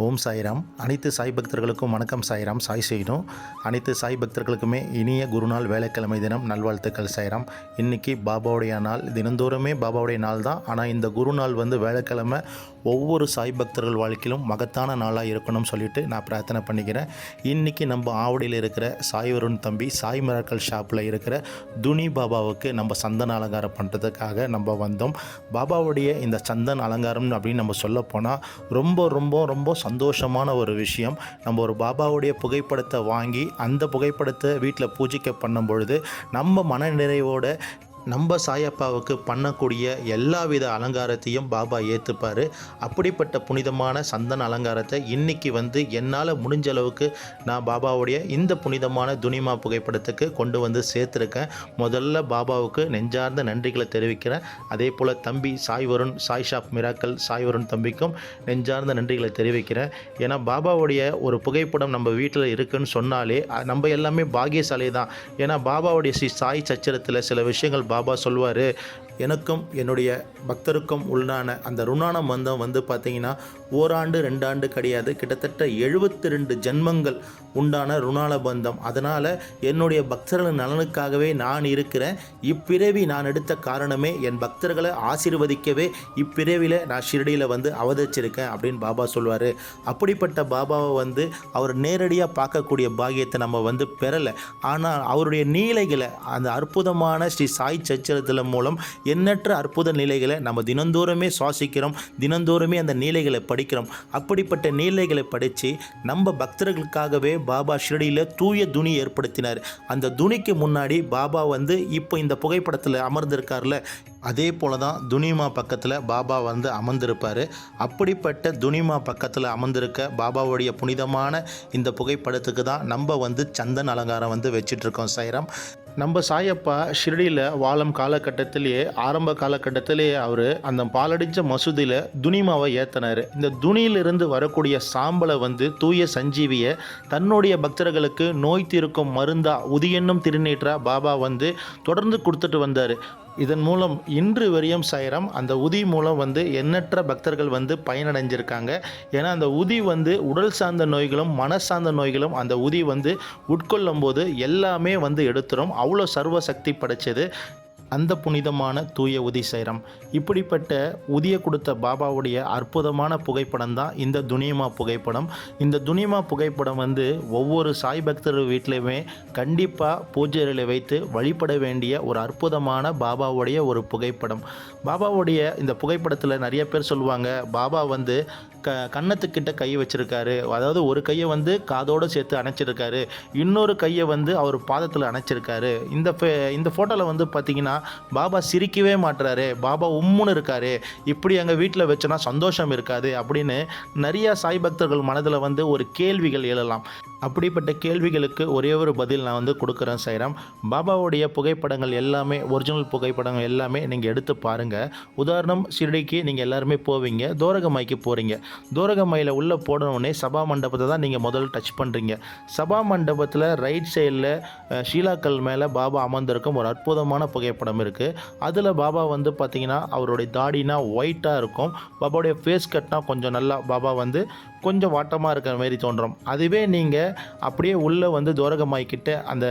ஓம் சாய்ராம். அனைத்து சாய் பக்தர்களுக்கும் வணக்கம். சாய்ராம். சாய் செய்யணும். அனைத்து சாய் பக்தர்களுக்குமே இனிய குருநாள் வேலைக்கிழமை தினம் நல்வாழ்த்துக்கள். சாய்ராம். இன்றைக்கி பாபாவுடைய நாள். தினந்தோறுமே பாபாவுடைய நாள் தான். ஆனால் இந்த குருநாள் வேலைக்கிழமை ஒவ்வொரு சாய் பக்தர்கள் வாழ்க்கையிலும் மகத்தான நாளாக இருக்கணும்னு சொல்லிட்டு நான் பிரார்த்தனை பண்ணிக்கிறேன். இன்றைக்கி நம்ம ஆவடியில் இருக்கிற சாய் வருண் தம்பி சாய் மிராக்கல் ஷாப்பில் இருக்கிற துனி பாபாவுக்கு நம்ம சந்தன அலங்காரம் பண்ணுறதுக்காக நம்ம வந்தோம். பாபாவுடைய இந்த சந்தன அலங்காரம் அப்படின்னு நம்ம சொல்லப்போனால் ரொம்ப ரொம்ப ரொம்ப சந்தோஷமான ஒரு விஷயம். நம்ம ஒரு பாபாவுடைய புகைப்படத்தை வாங்கி அந்த புகைப்படத்தை வீட்டில் பூஜைக்க பண்ணும் பொழுது நம்ம மன நிறைவோட நம்ம சாயப்பாவுக்கு பண்ணக்கூடிய எல்லா வித அலங்காரத்தையும் பாபா ஏற்றுப்பார். அப்படிப்பட்ட புனிதமான சந்தன அலங்காரத்தை இன்றைக்கி என்னால் முடிஞ்ச அளவுக்கு நான் பாபாவுடைய இந்த புனிதமான துனிமா புகைப்படத்துக்கு கொண்டு சேர்த்துருக்கேன். முதல்ல பாபாவுக்கு நெஞ்சார்ந்த நன்றிகளை தெரிவிக்கிறேன். அதே போல் தம்பி சாய் வருண் சாய் ஷாப் மிராக்கல் சாய் வருண் தம்பிக்கும் நெஞ்சார்ந்த நன்றிகளை தெரிவிக்கிறேன். ஏன்னா பாபாவுடைய ஒரு புகைப்படம் நம்ம வீட்டில் இருக்குன்னு சொன்னாலே நம்ம எல்லாமே பாக்கியசாலி தான். ஏன்னா பாபாவுடைய ஸ்ரீ சாய் சச்சரத்தில் சில விஷயங்கள் பாபா சொல்வார். எனக்கும் என்னுடைய பக்தருக்கும் உள்ளான அந்த ருணான பந்தம் பார்த்திங்கன்னா ஓராண்டு 2 ஆண்டு கிடையாது, கிட்டத்தட்ட 72 ஜென்மங்கள் உண்டான ருணான பந்தம். அதனால் என்னுடைய பக்தர்கள் நலனுக்காகவே நான் இருக்கிறேன். இப்பிறவி நான் எடுத்த காரணமே என் பக்தர்களை ஆசீர்வதிக்கவே இப்பிறவியில் நான் ஷிரடியில் அவதரிச்சிருக்கேன் அப்படின்னு பாபா சொல்வார். அப்படிப்பட்ட பாபாவை அவர் நேரடியாக பார்க்கக்கூடிய பாக்கியத்தை நம்ம பெறலை. ஆனால் அவருடைய நீலைகளை அந்த அற்புதமான ஸ்ரீ சாய் சச்சரத்தில் மூலம் எண்ணற்ற அற்புத நிலைகளை நம்ம தினந்தோறுமே சுவாசிக்கிறோம். தினந்தோறுமே அந்த நீலைகளை படிக்கிறோம். அப்படிப்பட்ட நீலைகளை படித்து நம்ம பக்தர்களுக்காகவே பாபா ஷிரடியில் தூய துணி ஏற்படுத்தினார். அந்த துணிக்கு முன்னாடி பாபா இப்போ இந்த புகைப்படத்தில் அமர்ந்திருக்கார்ல, அதே போல தான் துனிமா பக்கத்தில் பாபா அமர்ந்திருப்பார். அப்படிப்பட்ட துனிமா பக்கத்தில் அமர்ந்திருக்க பாபாவுடைய புனிதமான இந்த புகைப்படத்துக்கு தான் நம்ம சந்தன அலங்காரம் வச்சிட்ருக்கோம். சாய்ராம். நம்ம சாயப்பா ஷிரடியில் வாழும் காலகட்டத்திலேயே ஆரம்ப காலகட்டத்திலேயே அவர் அந்த பாலடித்த மசூதியில் துனிமாவை ஏற்றினார். இந்த துணியிலிருந்து வரக்கூடிய சாம்பலை தூய சஞ்சீவியை தன்னுடைய பக்தர்களுக்கு நோய் தீர்க்கும் மருந்தா உதியென்னும் திருநீற்றா பாபா தொடர்ந்து கொடுத்துட்டு வந்தார். இதன் மூலம் இன்று வரையும் சாய்ராம் அந்த உதி மூலம் எண்ணற்ற பக்தர்கள் பயனடைஞ்சிருக்காங்க. ஏன்னா அந்த உதி உடல் சார்ந்த நோய்களும் மன சார்ந்த நோய்களும் அந்த உதி உட்கொள்ளும் போது எல்லாமே எடுத்துரும். அவ்வளோ சர்வ சக்தி படைச்சது அந்த புனிதமான தூய உதி. சாய்ராம். இப்படிப்பட்ட உதியை கொடுத்த பாபாவுடைய அற்புதமான புகைப்படம் தான் இந்த துனிமா புகைப்படம். இந்த துனிமா புகைப்படம் ஒவ்வொரு சாய் பக்தர் வீட்டிலையுமே கண்டிப்பாக பூஜைகளை வைத்து வழிபட வேண்டிய ஒரு அற்புதமான பாபாவுடைய ஒரு புகைப்படம். பாபாவுடைய இந்த புகைப்படத்தில் நிறைய பேர் சொல்லுவாங்க, பாபா கன்னத்துக்கிட்ட கை வச்சிருக்காரு. அதாவது ஒரு கையை காதோடு சேர்த்து அணைச்சிருக்காரு, இன்னொரு கையை அவர் பாதத்தில் அணைச்சிருக்காரு. இந்த ஃபோட்டோவில் பார்த்தீங்கன்னா பாபா சிரிக்கவே மாட்டுறாரு, பாபா உம்முன்னு இருக்காரு, இப்படி எங்கள் வீட்டில் வச்சோன்னா சந்தோஷம் இருக்காது அப்படின்னு நிறையா சாய் பக்தர்கள் மனதில் ஒரு கேள்விகள் எழலாம். அப்படிப்பட்ட கேள்விகளுக்கு ஒரே ஒரு பதில் நான் கொடுக்குறேன். சாய்ராம். பாபாவுடைய புகைப்படங்கள் எல்லாமே ஒரிஜினல் புகைப்படங்கள் எல்லாமே நீங்கள் எடுத்து பாருங்கள். உதாரணம், ஷிரடிக்கு நீங்கள் எல்லாருமே போவீங்க, தோரகமாய்க்கு போகிறீங்க. தோரகமாயில் உள்ளே போனோடனே சபா மண்டபத்தை தான் நீங்கள் முதல்ல டச் பண்ணுறீங்க. சபா மண்டபத்தில் ரைட் சைடில் ஷீலாக்கல் மேலே பாபா அமர்ந்திருக்கும் ஒரு அற்புதமான புகைப்படம் இருக்குது. அதில் பாபா பார்த்திங்கன்னா அவருடைய தாடினா ஒயிட்டாக இருக்கும். பாபாவுடைய ஃபேஸ் கட்னா கொஞ்சம் நல்லா பாபா கொஞ்சம் வாட்டமாக இருக்கிற மாதிரி தோன்றும். அதுவே நீங்கள் அப்படியே உள்ளே தோரகமாய்க்கிட்ட அந்த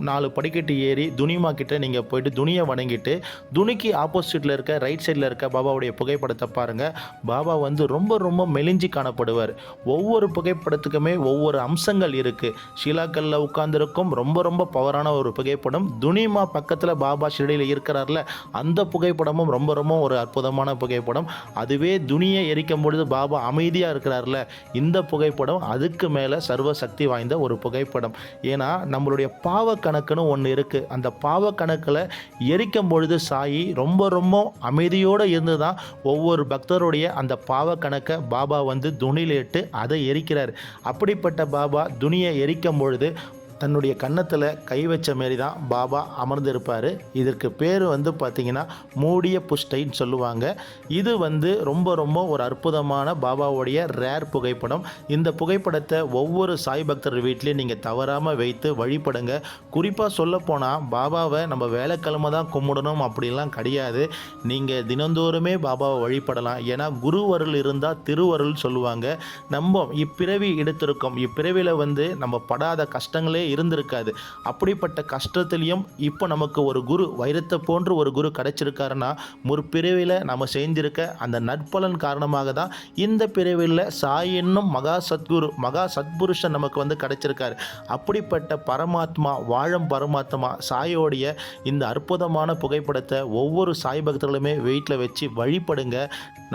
4 படிக்கட்டு ஏறி துனிமா கிட்ட நீங்கள் போயிட்டு துணியை வணங்கிட்டு துணிக்கு ஆப்போசிட்டில் இருக்க ரைட் சைடில் இருக்க பாபாவுடைய புகைப்படத்தை பாருங்கள். பாபா ரொம்ப ரொம்ப மெலிஞ்சி காணப்படுவார். ஒவ்வொரு புகைப்படத்துக்குமே ஒவ்வொரு அம்சங்கள் இருக்குது. ஷீலாக்கல்ல உட்கார்ந்துருக்கும் ரொம்ப ரொம்ப பவரான ஒரு புகைப்படம். துனிமா பக்கத்தில் பாபா ஷிரடியில் இருக்கிறார்ல, அந்த புகைப்படமும் ரொம்ப ரொம்ப ஒரு அற்புதமான புகைப்படம். அதுவே துணியை எரிக்கும் பொழுது பாபா அமைதியாக இருக்கிறார்ல, இந்த புகைப்படம் அதுக்கு மேலே சர்வ சக்தி வாய்ந்த ஒரு புகைப்படம். ஏன்னா நம்மளுடைய பாவ கணக்குன்னு ஒன்று இருக்குது. அந்த பாவ கணக்கில் எரிக்கும் பொழுது சாயி ரொம்ப ரொம்ப அமைதியோடு இருந்து தான் ஒவ்வொரு பக்தருடைய அந்த பாவ கணக்கை பாபா துணியில் இட்டு அதை எரிக்கிறார். அப்படிப்பட்ட பாபா துணியை எரிக்கும் பொழுது தன்னுடைய கன்னத்தில் கை வச்ச மாரி தான் பாபா அமர்ந்திருப்பார். இதற்கு பேர் வந்து பார்த்திங்கன்னா மூடிய புஷ்டைன்னு சொல்லுவாங்க. இது வந்து ரொம்ப ரொம்ப ஒரு அற்புதமான பாபாவுடைய ரேர் புகைப்படம். இந்த புகைப்படத்தை ஒவ்வொரு சாய் பக்தர் வீட்லேயும் நீங்கள் தவறாமல் வைத்து வழிபடுங்க. குறிப்பாக சொல்லப்போனால் பாபாவை நம்ம வேலைக்கிழமை தான் கும்பிடணும் அப்படிலாம் கிடையாது. நீங்கள் தினந்தோறுமே பாபாவை வழிபடலாம். ஏன்னா குருவருள் இருந்தால் திருவருள் சொல்லுவாங்க. நம்ம இப்பிறவி எடுத்திருக்கோம். இப்பிறவியில் வந்து நம்ம படாத கஷ்டங்களே இருந்திருக்காது. அப்படிப்பட்ட கஷ்டத்திலையும் இப்போ நமக்கு ஒரு குரு, வைரத்தை போன்று ஒரு குரு கிடைச்சிருக்காருன்னா முற்பிறவியில் நம்ம செஞ்சிருக்க அந்த நற்பலன் காரணமாக தான் இந்த பிறவியில் சாய் என்னும் மகா சத்குரு, மகா சத்புருஷன் நமக்கு வந்து கிடைச்சிருக்காரு. அப்படிப்பட்ட பரமாத்மா, வாழும் பரமாத்மா சாயோடைய இந்த அற்புதமான புகைப்படத்தை ஒவ்வொரு சாய் பக்தர்களுமே வீட்டில் வச்சு வழிபடுங்க.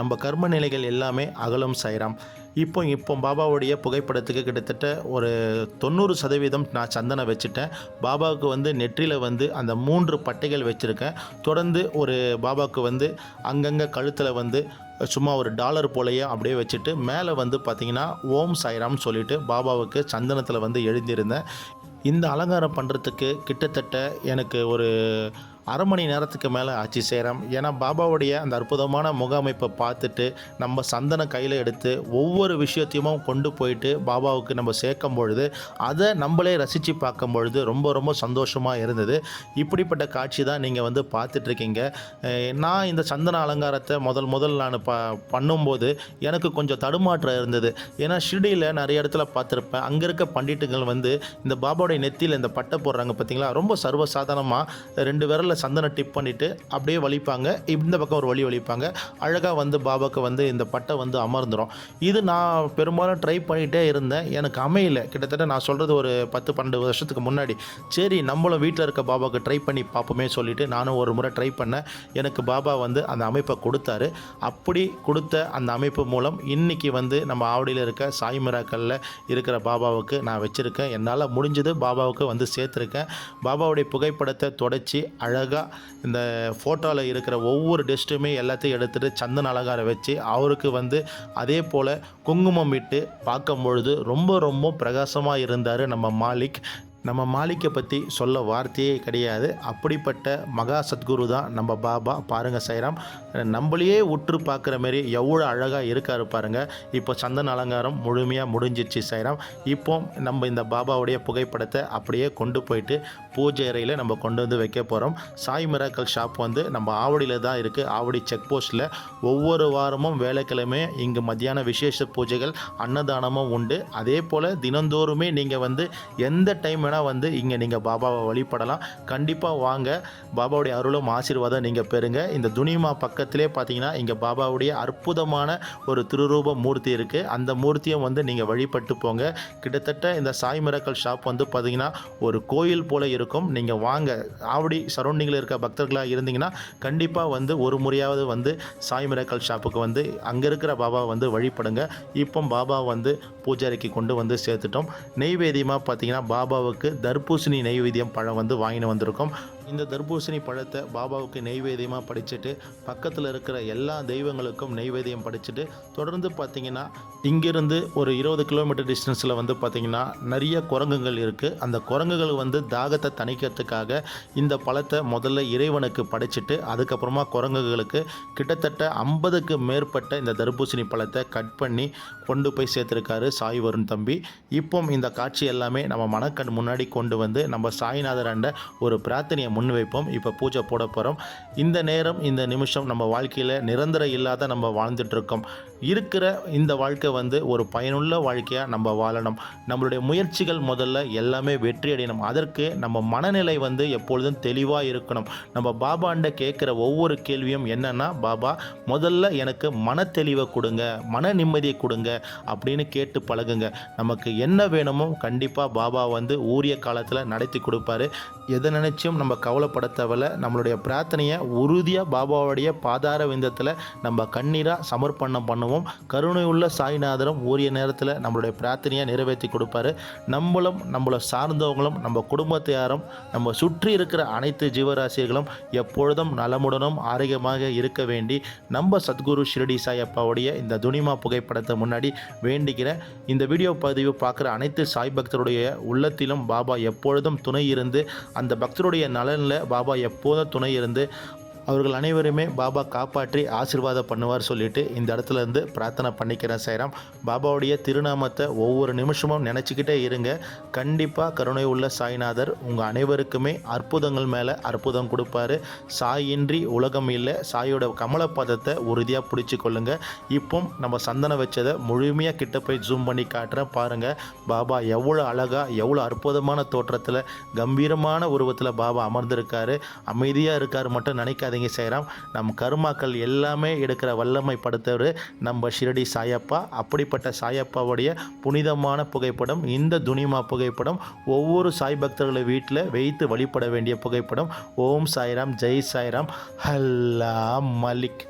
நம்ம கர்ம நிலைகள் எல்லாமே அகலும் சாய்ராம். இப்போ பாபாவுடைய புகைப்படத்துக்கு கிட்டத்தட்ட ஒரு 90% நான் சந்தனம் வச்சுட்டேன். பாபாவுக்கு வந்து நெற்றியில் வந்து அந்த 3 பட்டைகள் வச்சுருக்கேன். தொடர்ந்து ஒரு பாபாவுக்கு வந்து அங்கங்கே கழுத்தில் வந்து சும்மா ஒரு டாலர் போலையே அப்படியே வச்சுட்டு மேலே வந்து பார்த்திங்கன்னா ஓம் சாய்ராம்னு சொல்லிட்டு பாபாவுக்கு சந்தனத்தில் வந்து எழுதியிருந்தேன். இந்த அலங்காரம் பண்ணுறதுக்கு கிட்டத்தட்ட எனக்கு ஒரு அரை மணி நேரத்துக்கு மேலே ஆச்சு சேரம். ஏன்னா பாபாவுடைய அந்த அற்புதமான முக அமைப்பை பார்த்துட்டு நம்ம சந்தன கையில் எடுத்து ஒவ்வொரு விஷயத்தையும் கொண்டு போயிட்டு பாபாவுக்கு நம்ம சேர்க்கும் பொழுது அதை நம்மளே ரசித்து பார்க்கும் பொழுது ரொம்ப ரொம்ப சந்தோஷமாக இருந்தது. இப்படிப்பட்ட காட்சி தான் நீங்கள் வந்து பார்த்துட்ருக்கீங்க. நான் இந்த சந்தன அலங்காரத்தை முதல் நான் பண்ணும்போது எனக்கு கொஞ்சம் தடுமாற்றம் இருந்தது. ஏன்னா ஷிர்டியில் நிறைய இடத்துல பார்த்துருப்பேன். அங்கே இருக்க பண்டிட்டுகள் வந்து இந்த பாபாவுடைய நெத்தியில் இந்த பட்டை போடுறாங்க பார்த்தீங்களா, ரொம்ப சர்வசாதாரணமாக 2 விரலில் சந்தனை டிப் பண்ணிவிட்டு அப்படியே வலிப்பாங்க. இந்த பக்கம் ஒரு வலிப்பாங்க. அழகாக வந்து பாபாவுக்கு வந்து இந்த பட்டை வந்து அமர்ந்துடும். இது நான் பெரும்பாலும் ட்ரை பண்ணிகிட்டே இருந்தேன். எனக்கு அமையல. கிட்டத்தட்ட நான் சொல்கிறது ஒரு 10-12 வருஷத்துக்கு முன்னாடி. சரி நம்மளும் வீட்டில் இருக்க பாபாவுக்கு ட்ரை பண்ணி பார்ப்போமே சொல்லிவிட்டு நானும் ஒரு முறை ட்ரை பண்ணேன். எனக்கு பாபா வந்து அந்த அமைப்பை கொடுத்தாரு. அப்படி கொடுத்த அந்த அமைப்பு மூலம் இன்றைக்கி வந்து நம்ம ஆவடியில் இருக்க சாய் மிராக்கல்ல இருக்கிற பாபாவுக்கு நான் வச்சுருக்கேன். என்னால் முடிஞ்சது பாபாவுக்கு வந்து சேர்த்துருக்கேன். பாபாவுடைய புகைப்படத்தை தொடச்சி அழகாக இந்த ஃபோட்டோவில் இருக்கிற ஒவ்வொரு டெஸ்ட்டுமே எல்லாத்தையும் எடுத்துகிட்டு சந்தன அலங்காரம் வச்சு அவருக்கு வந்து அதே போல் குங்குமம் விட்டு பார்க்கும் பொழுது ரொம்ப ரொம்ப பிரகாசமாக இருந்தார் நம்ம மாலிக். நம்ம மாலிக்கை பற்றி சொல்ல வார்த்தையே கிடையாது. அப்படிப்பட்ட மகா சத்குரு தான் நம்ம பாபா. பாருங்கள் சாய்ராம், நம்மளையே உற்று பார்க்குற மாரி எவ்வளோ அழகாக இருக்காரு பாருங்கள். இப்போ சந்தன அலங்காரம் முழுமையாக முடிஞ்சிச்சு சாய்ராம். இப்போ நம்ம இந்த பாபாவுடைய புகைப்படத்தை அப்படியே கொண்டு போயிட்டு பூஜை அறையில் நம்ம கொண்டு வந்து வைக்க போகிறோம். சாய் மிராக்கல் ஷாப் வந்து நம்ம ஆவடியில் தான் இருக்குது. ஆவடி செக் போஸ்ட்டில் ஒவ்வொரு வாரமும் வேலைக்கிழமை இங்கே மத்தியான விசேஷ பூஜைகள், அன்னதானமும் உண்டு. அதே போல் தினந்தோறுமே நீங்கள் வந்து எந்த டைம் வந்து இங்கே நீங்கள் பாபாவை வழிபடலாம். கண்டிப்பாக வாங்க, பாபாவுடைய அருளும் ஆசீர்வாதம் நீங்கள் பெறுங்க. இந்த துனிமா பக்கத்திலே பார்த்தீங்கன்னா இங்கே பாபாவுடைய அற்புதமான ஒரு திருரூப மூர்த்தி இருக்குது. அந்த மூர்த்தியும் வந்து நீங்கள் வழிபட்டு போங்க. கிட்டத்தட்ட இந்த சாய் மிராக்கல் ஷாப் வந்து பார்த்தீங்கன்னா ஒரு கோயில் போல் இருக்கும். நீங்கள் வாங்க, ஆவடி சரௌண்டிங்கில் இருக்க பக்தர்களாக இருந்தீங்கன்னா கண்டிப்பாக வந்து ஒரு முறையாவது வந்து சாய் மிராக்கல் ஷாப்புக்கு வந்து அங்கே இருக்கிற பாபாவை வந்து வழிபடுங்க. இப்போ பாபா வந்து பூஜாரிக்கு கொண்டு வந்து சேர்த்துட்டோம். நெய்வேத்தியமாக பார்த்தீங்கன்னா பாபாவுக்கு தர்பூசணி நெய்வேத்தியம் பழம் வந்து வாங்கிட்டு வந்திருக்கோம். இந்த தர்பூசணி பழத்தை பாபாவுக்கு நெய்வேத்தியமாக படிச்சுட்டு பக்கத்தில் இருக்கிற எல்லா தெய்வங்களுக்கும் நெய்வேத்தியம் படிச்சுட்டு தொடர்ந்து பார்த்திங்கன்னா இங்கிருந்து ஒரு 20 கிலோமீட்டர் டிஸ்டன்ஸில் வந்து பார்த்திங்கன்னா நிறைய குரங்குகள் இருக்குது. அந்த குரங்குகள் வந்து தாகத்தை தணிக்கிறதுக்காக இந்த பழத்தை முதல்ல இறைவனுக்கு படைச்சிட்டு அதுக்கப்புறமா குரங்குகளுக்கு கிட்டத்தட்ட 50க்கு மேற்பட்ட இந்த தர்பூசணி பழத்தை கட் பண்ணி கொண்டு போய் சேர்த்துருக்காரு சாய் வருண் தம்பி. இப்போ இந்த காட்சி எல்லாமே நம்ம மனக்கண் முன்னாடி கொண்டு வந்து நம்ம சாய்நாதராண்ட ஒரு பிரார்த்தனையை முன்வைப்போம். இப்போ பூஜை போட போகிறோம். இந்த நேரம், இந்த நிமிஷம் நம்ம வாழ்க்கையில் நிரந்தரம் இல்லாத நம்ம வாழ்ந்துட்டுருக்கோம். இருக்கிற இந்த வாழ்க்கை வந்து ஒரு பயனுள்ள வாழ்க்கையாக நம்ம வாழணும். நம்மளுடைய முயற்சிகள் முதல்ல எல்லாமே வெற்றி அடையணும். அதற்கு நம்ம மனநிலை வந்து எப்பொழுதும் தெளிவாக இருக்கணும். நம்ம பாபாண்ட கேட்குற ஒவ்வொரு கேள்வியும் என்னென்னா, பாபா முதல்ல எனக்கு மன தெளிவை கொடுங்க, மன நிம்மதியை கொடுங்க அப்படின்னு கேட்டு பழகுங்க. நமக்கு என்ன வேணுமோ கண்டிப்பாக பாபா வந்து ஊரிய காலத்தில் நடத்தி கொடுப்பாரு. எதை நினைச்சும் நம்ம கவலைப்பட தேவையில்ல. நம்மளுடைய பிரார்த்தனையை உறுதியாக பாபாவுடைய பாதார விந்தத்தில் நம்ம கண்ணீராக சமர்ப்பணம் பண்ணுவோம். கருணை உள்ள சாய்நாதரும் உரிய நேரத்தில் நம்மளுடைய பிரார்த்தனையை நிறைவேற்றி கொடுப்பாரு. நம்மளை சார்ந்தவங்களும் நம்ம குடும்பத்தாரும் நம்ம சுற்றி இருக்கிற அனைத்து ஜீவராசிகளும் எப்பொழுதும் நலமுடனும் ஆரோக்கியமாக இருக்க வேண்டி நம்ம சத்குரு ஷிரடி சாயப்பாவுடைய இந்த துனிமா புகைப்படத்தை முன்னாடி வேண்டிக்கிறேன். இந்த வீடியோ பதிவு பார்க்குற அனைத்து சாய் பக்தருடைய உள்ளத்திலும் பாபா எப்பொழுதும் துணை இருந்து, அந்த பக்தருடைய நலனில் பாபா எப்போதும் துணை இருந்து அவர்கள் அனைவருமே பாபா காப்பாற்றி ஆசீர்வாதம் பண்ணுவார் சொல்லிட்டு இந்த இடத்துல இருந்து பிரார்த்தனை பண்ணிக்கிறேன் சாய்ராம். பாபாவுடைய திருநாமத்தை ஒவ்வொரு நிமிஷமும் நினச்சிக்கிட்டே இருங்க. கண்டிப்பாக கருணை உள்ள சாய்நாதர் உங்கள் அனைவருக்குமே அற்புதங்கள் மேலே அற்புதம் கொடுப்பாரு. சாயின்றி உலகம் இல்லை. சாயோட கமலப்பதத்தை உறுதியாக பிடிச்சி கொள்ளுங்க. இப்போ நம்ம சந்தனம் வச்சதை முழுமையாக கிட்ட போய் ஜூம் பண்ணி காட்டுறேன் பாருங்கள். பாபா எவ்வளோ அழகாக எவ்வளோ அற்புதமான தோற்றத்தில் கம்பீரமான உருவத்தில் பாபா அமர்ந்திருக்காரு. அமைதியாக இருக்கார் மட்டும் நினைக்காதீங்க சாய்ராம். நம் கருமாக்கள் எல்லாமே எடுக்கிற வல்லமை படுத்தவர் நம்ம ஷிரடி சாயப்பா. அப்படிப்பட்ட சாயப்பாவுடைய புனிதமான புகைப்படம் இந்த துனிமா புகைப்படம். ஒவ்வொரு சாய் பக்தர்களை வீட்டில் வைத்து வழிபட வேண்டிய புகைப்படம். ஓம் சாய்ராம், ஜெய் சாய்ராம், அல்லா மலிக்.